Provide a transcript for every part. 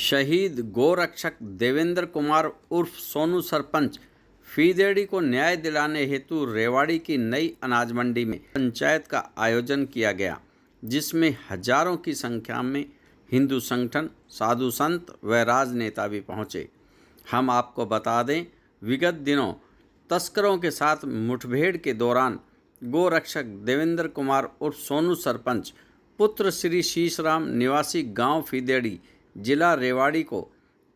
शहीद गोरक्षक देवेंद्र कुमार उर्फ सोनू सरपंच फीदेड़ी को न्याय दिलाने हेतु रेवाड़ी की नई अनाज मंडी में पंचायत का आयोजन किया गया, जिसमें हजारों की संख्या में हिंदू संगठन, साधु संत व राजनेता भी पहुंचे। हम आपको बता दें, विगत दिनों तस्करों के साथ मुठभेड़ के दौरान गोरक्षक देवेंद्र कुमार उर्फ सोनू सरपंच पुत्र श्री शीशराम निवासी गांव फीदेड़ी जिला रेवाड़ी को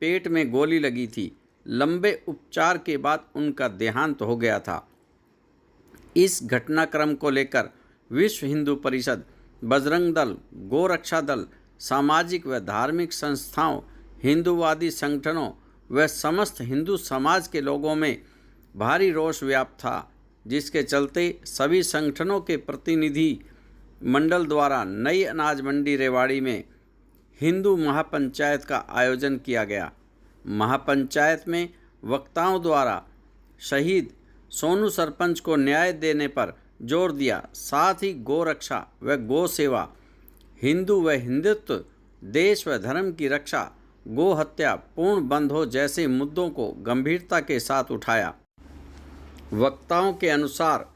पेट में गोली लगी थी। लंबे उपचार के बाद उनका देहांत हो गया था। इस घटनाक्रम को लेकर विश्व हिंदू परिषद, बजरंग दल, गोरक्षा दल, सामाजिक व धार्मिक संस्थाओं, हिंदूवादी संगठनों व समस्त हिंदू समाज के लोगों में भारी रोष व्याप्त था, जिसके चलते सभी संगठनों के प्रतिनिधि मंडल द्वारा नई अनाज मंडी रेवाड़ी में हिंदू महापंचायत का आयोजन किया गया। महापंचायत में वक्ताओं द्वारा शहीद सोनू सरपंच को न्याय देने पर जोर दिया, साथ ही गोरक्षा व गौ सेवा, हिंदू व हिंदुत्व, देश व धर्म की रक्षा, गो हत्या पूर्ण बंद हो जैसे मुद्दों को गंभीरता के साथ उठाया। वक्ताओं के अनुसार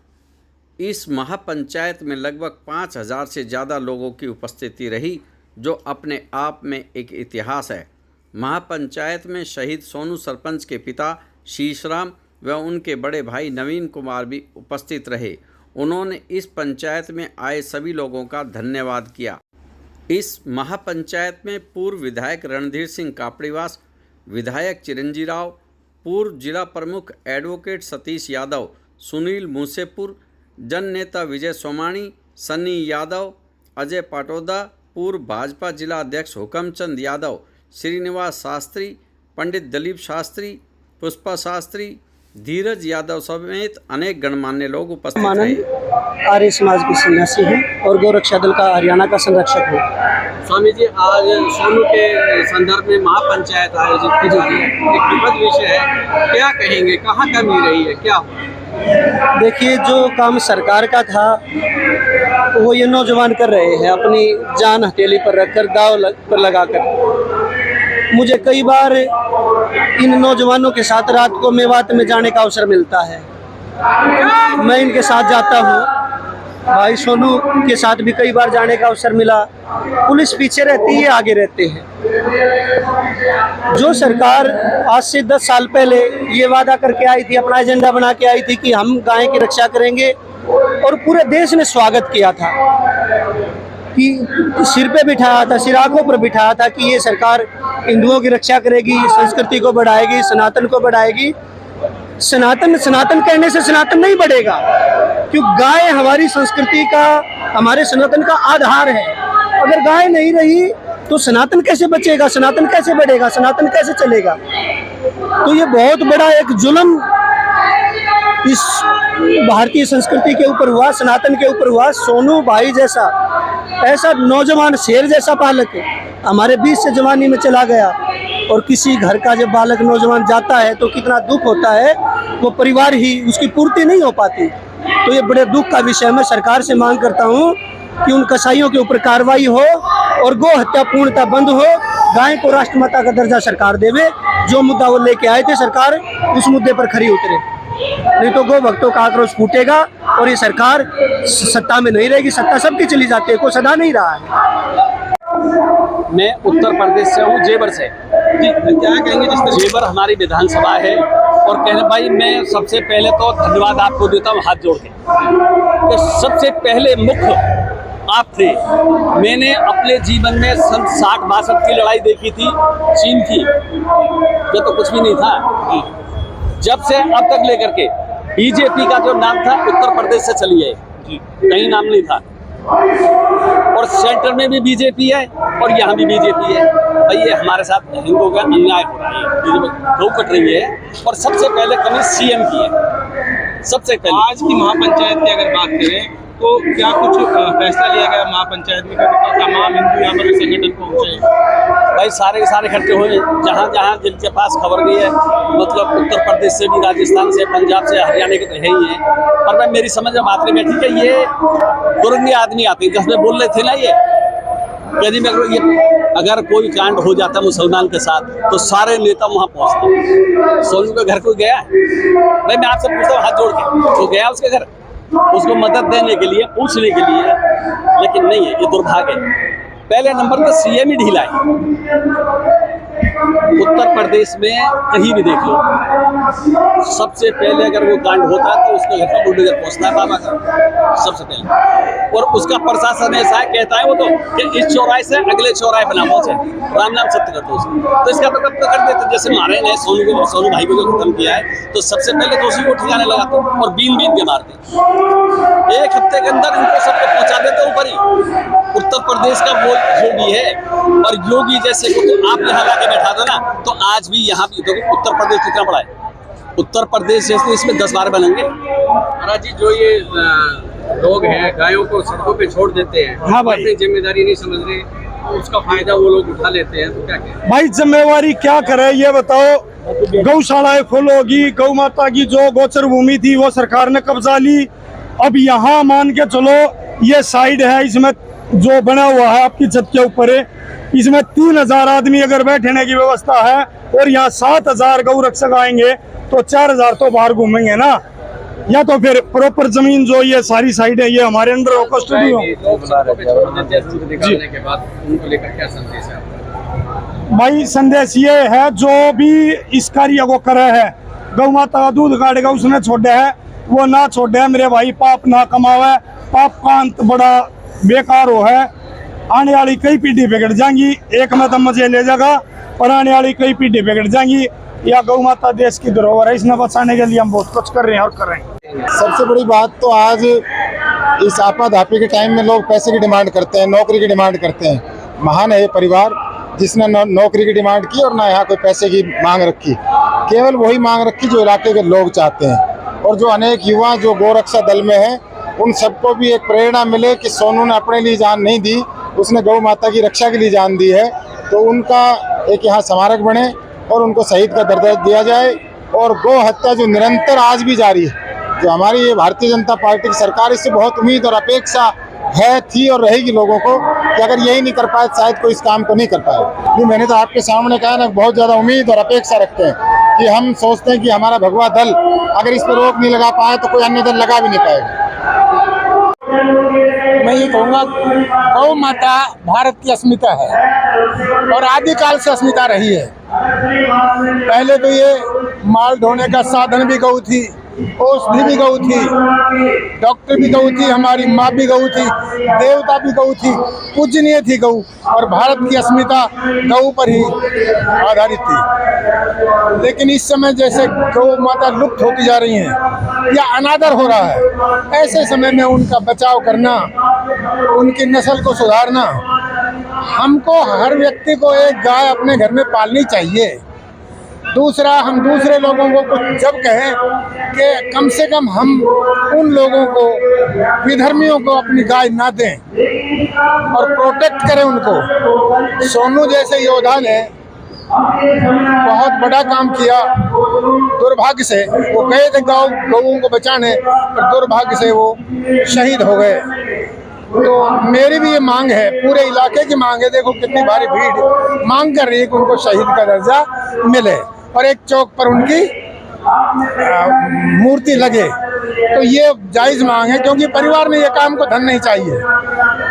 इस महापंचायत में लगभग 5000 से ज़्यादा लोगों की उपस्थिति रही, जो अपने आप में एक इतिहास है। महापंचायत में शहीद सोनू सरपंच के पिता शीशराम व उनके बड़े भाई नवीन कुमार भी उपस्थित रहे। उन्होंने इस पंचायत में आए सभी लोगों का धन्यवाद किया। इस महापंचायत में पूर्व विधायक रणधीर सिंह कापड़ीवास, विधायक चिरंजी राव, पूर्व जिला प्रमुख एडवोकेट सतीश यादव, सुनील मूसेपुर, जन नेता विजय सोमाणी, सन्नी यादव, अजय पाटोदा, पूर्व भाजपा जिला अध्यक्ष हुकमचंद यादव, श्रीनिवास शास्त्री, पंडित दलीप शास्त्री, पुष्पा शास्त्री, धीरज यादव समेत अनेक गणमान्य लोग उपस्थित रहे। आर्य समाज के सन्यासी हैं और गोरक्षा दल का हरियाणा का संरक्षक हूँ। स्वामी जी, आज सोनू के संदर्भ में महापंचायत आयोजित की जा रही है, एक विपद विषय है, क्या कहेंगे, कहाँ कमी रही है, क्या? देखिए, जो काम सरकार का था वो ये नौजवान कर रहे हैं, अपनी जान हथेली पर रखकर, दाव पर लगाकर। मुझे कई बार इन नौजवानों के साथ रात को मेवात में जाने का अवसर मिलता है। मैं इनके साथ जाता हूँ। भाई सोनू के साथ भी कई बार जाने का अवसर मिला। पुलिस पीछे रहती है, आगे रहते हैं। जो सरकार आज से 10 साल पहले ये वादा करके आई थी, अपना एजेंडा बना के आई थी कि हम गाय की रक्षा करेंगे, और पूरे देश ने स्वागत किया था कि सिर पे बिठाया था, सिर आंखों पर बिठाया था कि ये सरकार हिंदुओं की रक्षा करेगी, संस्कृति को बढ़ाएगी, सनातन को बढ़ाएगी। सनातन कहने से सनातन नहीं बढ़ेगा, क्योंकि गाय हमारी संस्कृति का, हमारे सनातन का आधार है। अगर गाय नहीं रही तो सनातन कैसे बचेगा, सनातन कैसे बढ़ेगा, सनातन कैसे चलेगा? तो ये बहुत बड़ा एक जुल्म इस भारतीय संस्कृति के ऊपर हुआ, सनातन के ऊपर हुआ। सोनू भाई जैसा ऐसा नौजवान शेर जैसा बालक हमारे बीच से जवानी में चला गया, और किसी घर का जब बालक नौजवान जाता है तो कितना दुख होता है, वो परिवार ही उसकी पूर्ति नहीं हो पाती। तो ये बड़े दुख का विषय। मैं सरकार से मांग करता हूँ कि उन कसाईयों के ऊपर कार्रवाई हो और गो हत्या पूर्णतः बंद हो, गाय को राष्ट्रमाता का दर्जा सरकार देवे। जो मुद्दा वो लेके आए थे, सरकार उस मुद्दे पर खरी उतरे, नहीं तो गो भक्तों का आक्रोश फूटेगा और ये सरकार सत्ता में नहीं रहेगी। सत्ता सबकी चली जाती है, कोई सदा नहीं रहा है। मैं उत्तर प्रदेश से हूँ, जेवर से। जी, क्या कहेंगे? जिस तरह जेवर हमारी विधानसभा है, और कहने भाई मैं सबसे पहले तो धन्यवाद आपको देता हूँ हाथ जोड़ के। तो सबसे पहले मुख्य आप थे। मैंने अपने जीवन में सन 60-62 की लड़ाई देखी थी, चीन की, जो तो कुछ भी नहीं था। जब से अब तक लेकर के बीजेपी का जो नाम था उत्तर प्रदेश से चली है, कहीं नाम नहीं था। और सेंटर में भी बीजेपी है और यहाँ भी बीजेपी है। भाई ये हमारे साथ हिंदुओं का अन्याय हो रहा है, धो कट रही है, और सबसे पहले कमी सीएम की है। सबसे पहले आज की महापंचायत की अगर बात करें तो क्या कुछ फैसला लिया गया महापंचायत में? तमाम हिंदू यहाँ पर संगठन पहुँचे? भाई सारे के सारे इकट्ठे हुए, जहाँ जहाँ जिनके पास खबर गई है, मतलब उत्तर प्रदेश से भी, राजस्थान से, पंजाब से, हरियाणा के तो है ही है। पर मैं मेरी समझ में बात नहीं बैठी कि ये दुरंगे आदमी आते हैं, जिसमें बोल रहे थे ना, ये यदि अगर कोई कांड हो जाता मुसलमान के साथ तो सारे नेता वहाँ पहुँचते। सोनू के घर कोई गया है? भाई मैं आपसे पूछता हूँ हाथ जोड़ के, तो गया उसके घर उसको मदद देने के लिए, पूछने के लिए? लेकिन नहीं है, ये दुर्भाग्य है। पहले नंबर पर सीएम ही ढीला है। उत्तर प्रदेश में कहीं भी देख लो, सबसे पहले अगर वो कांड होता है तो उसके घर पर बुलडोजर पहुंचता है बाबा का सबसे पहले, और उसका प्रशासन ऐसा है, कहता है वो तो कि इस चौराहे से अगले चौराहे पर ना पहुंचे, राम नाम सत्य करते उसको। तो इसका तो कब कर देते, जैसे मारे ने सोनू भाई को जो खत्म किया है, तो सबसे पहले दोषी को ठिकाने लगाते और बीन के मारते। एक हफ्ते के अंदर उनको सबको पहुंचा देते ऊपर ही। उत्तर प्रदेश का वो योगी है, और योगी जैसे को तो आप यहाँ लाके बैठा दो ना, तो आज भी यहाँ भी देखो उत्तर प्रदेश कितना बड़ा है। उत्तर प्रदेश जैसे इसमें 10-12 बनेंगे। महाराज जी, जो ये लोग हैं गायों को सड़कों पे छोड़ देते हैं, हाँ भाई, अपनी जिम्मेदारी नहीं समझ रहे, तो उसका फायदा वो लोग उठा लेते हैं, तो क्या कहें? भाई जिम्मेवारी क्या करे ये बताओ। गौशालाएं फुल होगी, गौ माता की जो गोचर भूमि थी वो सरकार ने कब्जा ली। अब यहाँ मान के चलो ये साइड है, इसमें जो बना हुआ है आपकी छत के ऊपर है, इसमें 3000 आदमी अगर बैठने की व्यवस्था है, और यहाँ 7000 गौ रक्षक आएंगे तो 4000 तो बाहर घूमेंगे ना। या तो फिर प्रॉपर जमीन जो ये सारी साइड है ये हमारे अंडर हो, कस्टडी हो। के बाद उनको लेकर क्या संदेश है आपका? भाई संदेश ये है, जो भी इस कार्य को करे है, गौ माता का दूध काटेगा उसने छोड़े है, वो ना छोड़े मेरे भाई, पाप ना कमावे, पाप का अंत बड़ा बेकार हो है। आने वाली कई पीढ़ी बिगड़ जाएंगी, एक में तो मजे ले जाएगा, और आने वाली कई पीढ़ी बिगड़ जाएंगी। या गौ माता देश की धरोहर है, इसने बचाने के लिए हम बहुत कुछ कर रहे हैं और कर रहे हैं। सबसे बड़ी बात तो आज इस आपाधापी के टाइम में लोग पैसे की डिमांड करते हैं, नौकरी की डिमांड करते हैं। महान है ये परिवार जिसने नौकरी की डिमांड की और ना यहाँ कोई पैसे की मांग रखी, केवल वही मांग रखी जो इलाके के लोग चाहते हैं। और जो अनेक युवा जो गौरक्षा दल में हैं, उन सबको भी एक प्रेरणा मिले कि सोनू ने अपने लिए जान नहीं दी, उसने गौ माता की रक्षा के लिए जान दी है, तो उनका एक यहाँ स्मारक बने और उनको शहीद का दर्जा दिया जाए। और गौ हत्या जो निरंतर आज भी जारी है, जो हमारी ये भारतीय जनता पार्टी की सरकार, इससे बहुत उम्मीद और अपेक्षा है, थी और रहेगी लोगों को, कि अगर यही नहीं कर पाए शायद कोई इस काम को नहीं कर पाए। मैंने तो आपके सामने कहा ना, बहुत ज़्यादा उम्मीद और अपेक्षा रखते हैं कि हम सोचते हैं कि हमारा भगवा दल अगर इस पर रोक नहीं लगा पाए तो कोई अन्य दल लगा भी नहीं पाएगा। मैं ये कहूँगा, गौ माता भारत की अस्मिता है और आदिकाल से अस्मिता रही है। पहले तो ये माल ढोने का साधन भी गौ थी, औषधि भी गौ थी, डॉक्टर भी गौ थी, हमारी माँ भी गौ थी, देवता भी गौ थी, पूजनीय थी गौ, और भारत की अस्मिता गौ पर ही आधारित थी। लेकिन इस समय जैसे गौ माता लुप्त होती जा रही हैं या अनादर हो रहा है, ऐसे समय में उनका बचाव करना, उनकी नस्ल को सुधारना, हमको हर व्यक्ति को एक गाय अपने घर में पालनी चाहिए। दूसरा, हम दूसरे लोगों को कुछ जब कहें कि कम से कम हम उन लोगों को, विधर्मियों को अपनी गाय ना दें और प्रोटेक्ट करें उनको। सोनू जैसे योद्धा ने बहुत बड़ा काम किया, दुर्भाग्य से वो गए थे गौओं को बचाने, पर दुर्भाग्य से वो शहीद हो गए। तो मेरी भी ये मांग है, पूरे इलाके की मांग है, देखो कितनी भारी भीड़ मांग कर रही है कि उनको शहीद का दर्जा मिले और एक चौक पर उनकी मूर्ति लगे। तो ये जायज़ मांग है, क्योंकि परिवार में ये काम को धन नहीं चाहिए।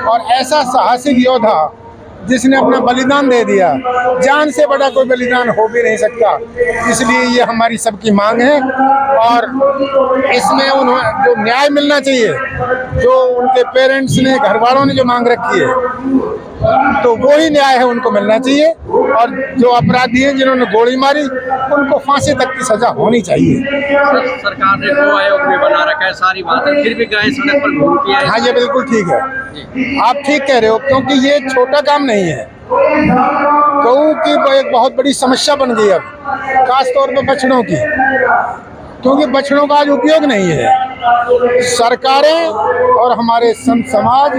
और ऐसा साहसिक योद्धा जिसने अपना बलिदान दे दिया, जान से बड़ा कोई बलिदान हो भी नहीं सकता, इसलिए ये हमारी सबकी मांग है। और इसमें उन्हें जो न्याय मिलना चाहिए, जो उनके पेरेंट्स ने, घर वालों ने जो मांग रखी है, तो वो ही न्याय है, उनको मिलना चाहिए। और जो अपराधी हैं जिन्होंने गोली मारी, उनको फांसी तक की सजा होनी चाहिए। सरकार ने गौ आयोग भी बना रखा है, सारी बात है, फिर भी गाय सड़क पर घूमती है। हाँ, ये बिल्कुल ठीक है, आप ठीक कह रहे हो, क्योंकि ये छोटा काम नहीं है। गऊ की एक बहुत बड़ी समस्या बन गई अब, खास तौर पर बछड़ों की, क्योंकि बछड़ों का आज उपयोग नहीं है। सरकारें और हमारे संत समाज,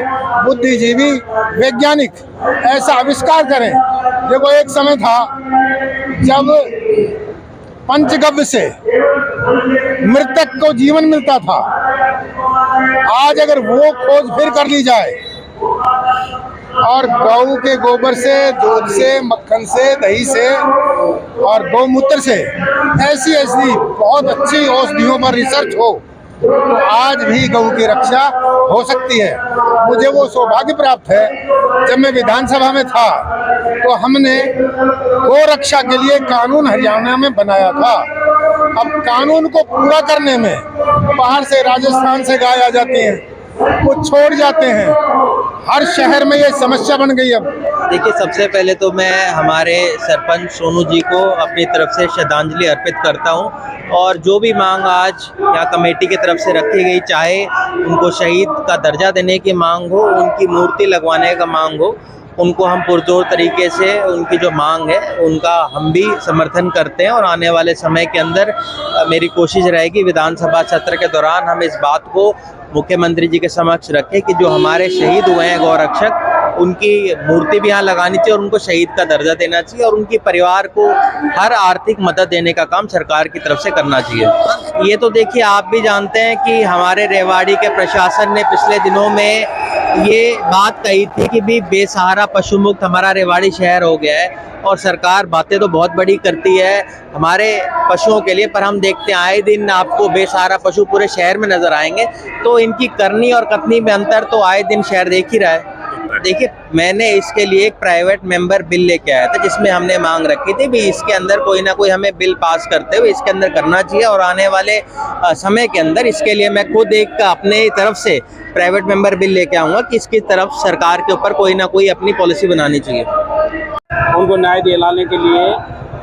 बुद्धिजीवी, वैज्ञानिक ऐसा आविष्कार करें। देखो, एक समय था जब पंचगव्य से मृतक को जीवन मिलता था। आज अगर वो खोज फिर कर ली जाए और गौ के गोबर से, दूध से, मक्खन से, दही से और गौमूत्र से ऐसी ऐसी बहुत अच्छी औषधियों पर रिसर्च हो तो आज भी गौ की रक्षा हो सकती है। मुझे वो सौभाग्य प्राप्त है, जब मैं विधानसभा में था तो हमने गौ रक्षा के लिए कानून हरियाणा में बनाया था। अब कानून को पूरा करने में बाहर से, राजस्थान से गाय आ जाती हैं, कुछ छोड़ जाते हैं, हर शहर में ये समस्या बन गई। अब देखिए, सबसे पहले तो मैं हमारे सरपंच सोनू जी को अपनी तरफ से श्रद्धांजलि अर्पित करता हूं, और जो भी मांग आज यहाँ कमेटी की तरफ से रखी गई, चाहे उनको शहीद का दर्जा देने की मांग हो, उनकी मूर्ति लगवाने का मांग हो, उनको हम पुरजोर तरीके से उनकी जो मांग है उनका हम भी समर्थन करते हैं। और आने वाले समय के अंदर मेरी कोशिश रहेगी विधानसभा सत्र के दौरान हम इस बात को मुख्यमंत्री जी के समक्ष रखें कि जो हमारे शहीद हुए हैं गौरक्षक, उनकी मूर्ति भी यहाँ लगानी चाहिए और उनको शहीद का दर्जा देना चाहिए, और उनके परिवार को हर आर्थिक मदद देने का काम सरकार की तरफ से करना चाहिए। ये तो देखिए, आप भी जानते हैं कि हमारे रेवाड़ी के प्रशासन ने पिछले दिनों में ये बात कही थी कि भी बेसहारा पशु मुक्त हमारा रेवाड़ी शहर हो गया है, और सरकार बातें तो बहुत बड़ी करती है हमारे पशुओं के लिए, पर हम देखते हैं आए दिन आपको बेसहारा पशु पूरे शहर में नजर आएंगे। तो इनकी करनी और कथनी में अंतर तो आए दिन शहर देख ही रहा है। देखिए, मैंने इसके लिए एक प्राइवेट मेंबर बिल लेके आया था, जिसमें हमने मांग रखी थी भी इसके अंदर कोई ना कोई हमें बिल पास करते हुए इसके अंदर करना चाहिए, और आने वाले समय के अंदर इसके लिए मैं खुद एक अपने तरफ से प्राइवेट मेंबर बिल लेके आऊँगा कि इसकी तरफ सरकार के ऊपर कोई ना कोई अपनी पॉलिसी बनानी चाहिए। उनको न्याय दिलाने के लिए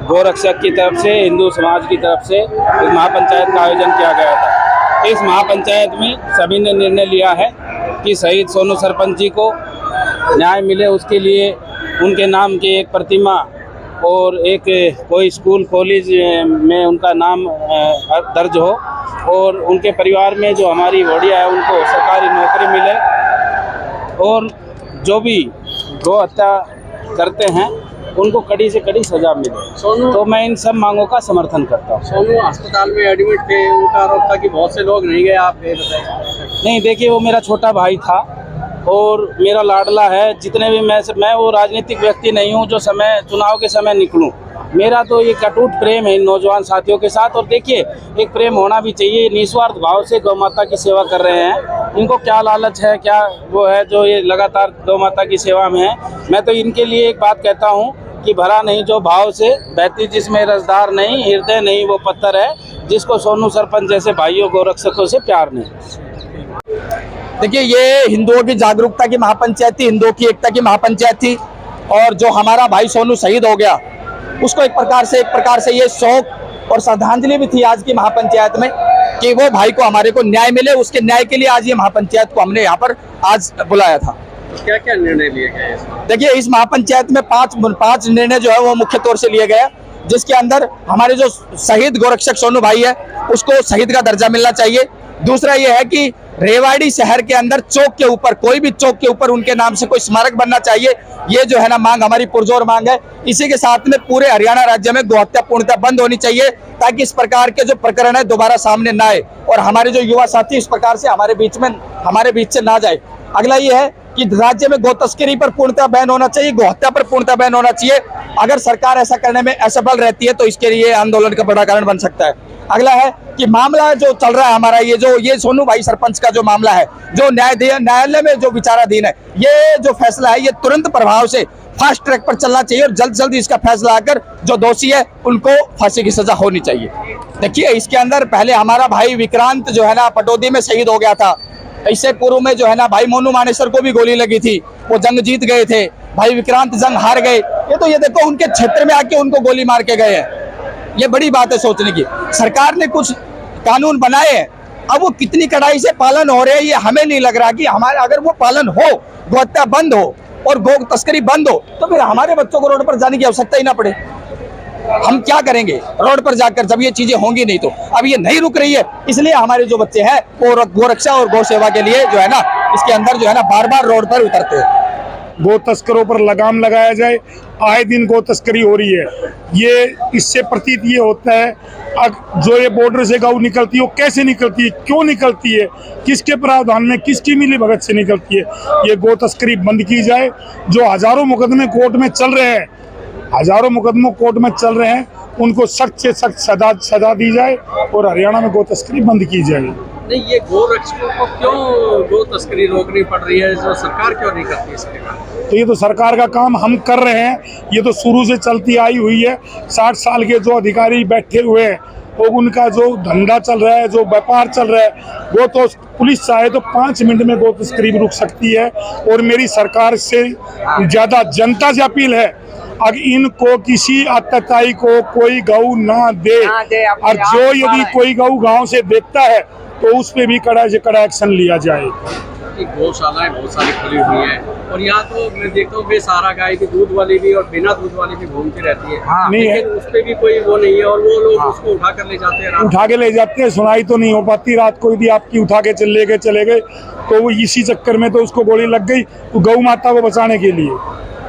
गौरक्षक की तरफ से, हिंदू समाज की तरफ से एक महापंचायत का आयोजन किया गया था। इस महापंचायत में सभी ने निर्णय लिया है कि शहीद सोनू सरपंच जी को न्याय मिले, उसके लिए उनके नाम की एक प्रतिमा और एक कोई स्कूल कॉलेज में उनका नाम दर्ज हो, और उनके परिवार में जो हमारी वोड़िया है उनको सरकारी नौकरी मिले, और जो भी गौ हत्या करते हैं उनको कड़ी से कड़ी सजा मिले। सोनू, तो मैं इन सब मांगों का समर्थन करता हूँ। सोनू अस्पताल में एडमिट थे, उनका आरोप था कि बहुत से लोग नहीं गए, आप ये बताइए। नहीं, देखिए, वो मेरा छोटा भाई था और मेरा लाडला है। जितने भी मैं वो राजनीतिक व्यक्ति नहीं हूँ जो चुनाव के समय निकलूँ। मेरा तो ये अटूट प्रेम है इन नौजवान साथियों के साथ, और देखिए, एक प्रेम होना भी चाहिए। निस्वार्थ भाव से गौ माता की सेवा कर रहे हैं, इनको क्या लालच है, क्या वो है जो ये लगातार गौ माता की सेवा में है। मैं तो इनके लिए एक बात कहता हूँ कि भरा नहीं जो भाव से बहती, जिसमें रसदार नहीं, हृदय नहीं वो पत्थर है, जिसको सोनू सरपंच जैसे भाइयों गौरक्षकों से प्यार नहीं। देखिए, ये हिंदुओं की जागरूकता की महापंचायत थी, हिंदुओं की एकता की महापंचायत थी, और जो हमारा भाई सोनू शहीद हो गया उसको एक प्रकार से ये शौक और श्रद्धांजलि भी थी आज की महापंचायत में कि वो भाई को, हमारे को न्याय मिले। उसके न्याय के लिए आज ये महापंचायत को हमने यहाँ पर आज बुलाया था। क्या क्या निर्णय लिए गए? देखिए, इस महापंचायत में पांच निर्णय जो है वो मुख्य तौर से लिए गए, जिसके अंदर हमारे जो शहीद गोरक्षक सोनू भाई है उसको शहीद का दर्जा मिलना चाहिए। दूसरा ये है कि रेवाड़ी शहर के अंदर चौक के ऊपर, कोई भी चौक के ऊपर उनके नाम से कोई स्मारक बनना चाहिए। ये जो है ना मांग, हमारी पुरजोर मांग है। इसी के साथ में पूरे हरियाणा राज्य में गौ हत्या पूर्णतः बंद होनी चाहिए, ताकि इस प्रकार के जो प्रकरण है दोबारा सामने ना आए, और हमारे जो युवा साथी इस प्रकार से हमारे बीच से ना जाए। अगला ये है कि राज्य में गौ तस्करी पर पूर्णतः बैन होना चाहिए, गौ हत्या पर पूर्णतः बैन होना चाहिए। अगर सरकार ऐसा करने में असफल रहती है तो इसके लिए आंदोलन का बड़ा कारण बन सकता है। अगला है कि मामला जो चल रहा है हमारा, ये सोनू भाई सरपंच का जो मामला है, जो न्यायालय में जो विचाराधीन है, ये जो फैसला है ये तुरंत प्रभाव से फास्ट ट्रैक पर चलना चाहिए, और जल्द इसका फैसला आकर जो दोषी है उनको फांसी की सजा होनी चाहिए। देखिए, इसके अंदर पहले हमारा भाई विक्रांत जो है ना पटौदी में शहीद हो गया था। इससे पूर्व में जो है ना भाई मोनू मानेसर को भी गोली लगी थी, वो जंग जीत गए थे। भाई विक्रांत जंग हार गए। ये देखो, उनके क्षेत्र में आके उनको गोली मार के गए हैं। ये बड़ी बात है सोचने की। सरकार ने कुछ कानून बनाए हैं, अब वो कितनी कड़ाई से पालन हो रहे हैं ये हमें नहीं लग रहा कि हमारे, अगर वो पालन हो, गौ हत्या बंद हो और गौ तस्करी बंद हो, तो फिर हमारे बच्चों को रोड पर जाने की आवश्यकता ही ना पड़े। हम क्या करेंगे रोड पर जाकर जब ये चीजें होंगी नहीं तो? अब ये नहीं रुक रही है, इसलिए हमारे जो बच्चे हैं वो गोरक्षा और गौ सेवा के लिए जो है ना इसके अंदर जो है ना बार बार रोड पर उतरते हैं। गौ तस्करों पर लगाम लगाया जाए। आए दिन गौ तस्करी हो रही है, ये इससे प्रतीत ये होता है जो ये बॉर्डर से गऊ निकलती है वो कैसे निकलती है, क्यों निकलती है, किसके प्रावधान में, किसकी मिली भगत से निकलती है। ये गौ तस्करी बंद की जाए। जो हजारों मुकदमे कोर्ट में चल रहे हैं, हजारों मुकदमों कोर्ट में चल रहे हैं, उनको सख्त से सख्त सजा दी जाए और हरियाणा में गौ तस्करी बंद की जाए। नहीं, ये गौ रक्षकों को क्यों गौ तस्करी रोकनी पड़ रही है, जो सरकार क्यों नहीं करती इसके काम? तो ये तो सरकार का काम हम कर रहे हैं, ये तो शुरू से चलती आई हुई है। 60 साल के जो अधिकारी बैठे हुए हैं वो उनका जो धंधा चल रहा है, जो व्यापार चल रहा है, वो तो पुलिस चाहे तो 5 मिनट में गौ तस्करी रुक सकती है। और मेरी सरकार से ज़्यादा जनता से अपील है, अगर इनको किसी आतताई को कोई गऊ ना दे, और जो यदि कोई गऊ गांव से देखता है तो उस पे भी कड़ा से कड़ा एक्शन लिया जाए। गौशालाएं बहुत सारी खुली हुई है और यहाँ तो मैं देखता हूँ बेसहारा गाय की दूध वाली भी और बिना दूध वाली भी घूमती रहती है। नहीं है, उस पे भी कोई वो नहीं है और वो लोग उसको उठा कर ले जाते हैं। उठा के ले जाते हैं, सुनाई तो नहीं हो पाती। रात को यदि आपकी उठा के चले गए तो वो इसी चक्कर में तो उसको गोली लग गई गौ माता को बचाने के लिए।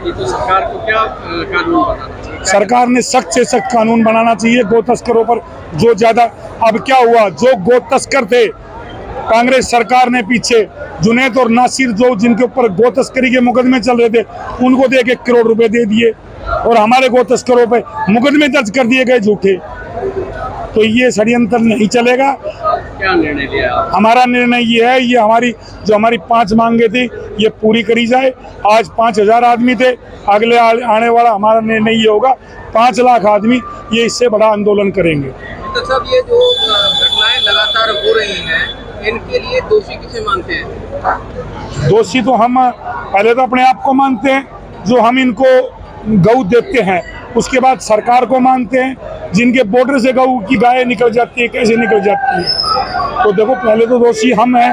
ये तो सरकार को क्या कानून बनाना चाहिए? सरकार ने सख्त से सख्त कानून बनाना चाहिए गौ तस्करों पर। जो ज्यादा, अब क्या हुआ, जो गौ तस्कर थे कांग्रेस सरकार ने पीछे जुनैद और नासिर, जो जिनके ऊपर गौ तस्करी के मुकदमे चल रहे थे, उनको दे के 1 करोड़ रुपए दे दिए और हमारे गौ तस्करों पे मुकदमे दर्ज कर दिए गए झूठे। तो ये षड्यंत्र नहीं चलेगा। क्या निर्णय लिया? हमारा निर्णय ये है, ये हमारी 5 मांगे थी ये पूरी करी जाए। आज 5000 आदमी थे, अगले आने वाला हमारा निर्णय ये होगा 5 लाख आदमी, ये इससे बड़ा आंदोलन करेंगे। तो सब ये जो घटनाएं लगातार हो रही हैं, इनके लिए दोषी किसे मानते हैं? दोषी तो हम पहले तो अपने आप को मानते हैं, जो हम इनको गऊ देते हैं। उसके बाद सरकार को मानते हैं, जिनके बॉर्डर से गऊ की गाय निकल जाती है, कैसे निकल जाती है। तो देखो, पहले तो दोषी हम हैं,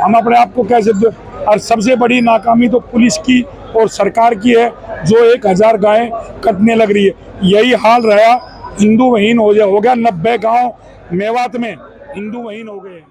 हम अपने आप को कैसे। और सबसे बड़ी नाकामी तो पुलिस की और सरकार की है, जो 1000 गायें कटने लग रही है। यही हाल रहा, हिंदू वहीन हो गया। 90 गांव मेवात में हिंदू वहीन हो गए।